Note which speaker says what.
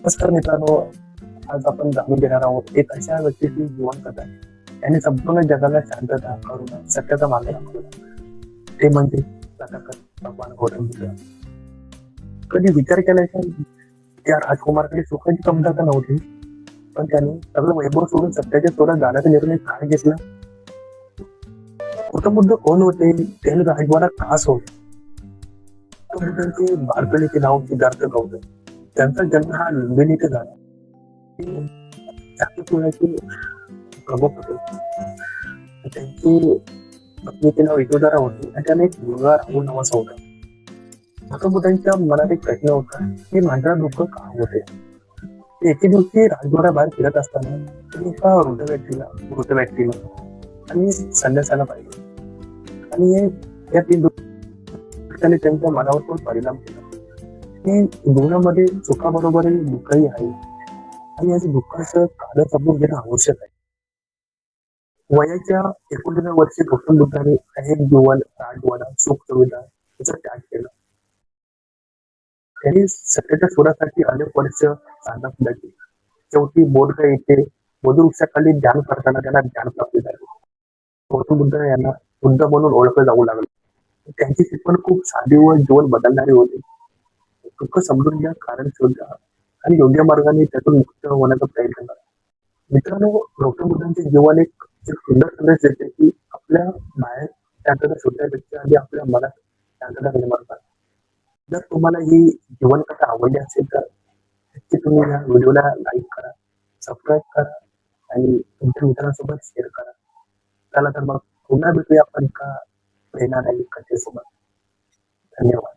Speaker 1: नमस्कार मित्रांनो, आज आपण जाणून घेणार आहोत एक अशा व्यक्तीची जीवन कथा त्यांनी संपूर्ण जगाला शांतता, करुणा, सत्यता मार्ग दाखवला. ते म्हणजे कथाकार भगवान गौतम बुद्ध. कधी विचार केला की त्या राजकुमाराकडे सुखाची कमतरता नव्हती, पण त्याने सगळं वैभव सोडून सत्याच्या शोधात जाण्याचा निर्णय काय घेतला? गौतम बुद्ध कोण होते? त्यांनी राजवाडा का सोडला? गौतम बुद्धांचे बालपणीचे नाव सिद्धार्थ गौतम. त्यांचा जन्म हा लुंबिनी इथे झाला. पुण्याचे प्रमुख होते. त्यांची पत्नीचे नाव यशोधरा होते आणि त्याने एक मुलगा राहुल नावाचा होता. गौतम बुद्धांच्या मनात एक प्रश्न होता की माझ्या दुःख का होते. एके दिवशी राजवाडा बाहेर फिरत असताना त्यांनी एका वृद्ध व्यक्तीला आणि संन्यासाला पाहिजे आणि या तीन दुःखाने त्यांच्या मनावर पण परिणाम केला. की जीवनामध्ये सुखाबरोबरही दुःखही आहे आणि याच्या दुःखाचं कारण समजून घेणं आवश्यक आहे. वयाच्या 19व्या वर्षी गौतम बुद्धाने अनेक जीवन, राजवाडा, सुख सुविधा याचा त्याग केला. त्यांनी सत्याच्या शोधासाठी अनेक वर्ष साधना सुद्धा केली. शेवटी बोधगया येथे वधूवृक्षाखाली ध्यान करताना त्यांना ज्ञान प्राप्त झाले. गौतम बुद्ध यांना बुद्ध म्हणून ओळखलं जाऊ लागलं. त्यांची शिकवण खूप साधी व जीवन बदलणारी होती. दुःख समजून घ्या, कारण शोधा आणि योग्य मार्गाने त्यातून मुक्त होण्याचा प्रयत्न करा. मित्रांनो, गौतम बुद्धांचे जीवन एक सुंदर संदेश देते की आपल्या बाहेर शांतता शोधण्यापेक्षा आधी आपल्या मनात शांतता निर्माण करा. जर तुम्हाला ही जीवनकथा आवडली असेल तर नक्की तुम्ही या व्हिडिओला लाईक करा, सबस्क्राईब करा आणि तुमच्या मित्रांसोबत शेअर करा. चला तर मग पुन्हा भेटूया आपण एका प्रेरणादायी कथेसोबत. धन्यवाद.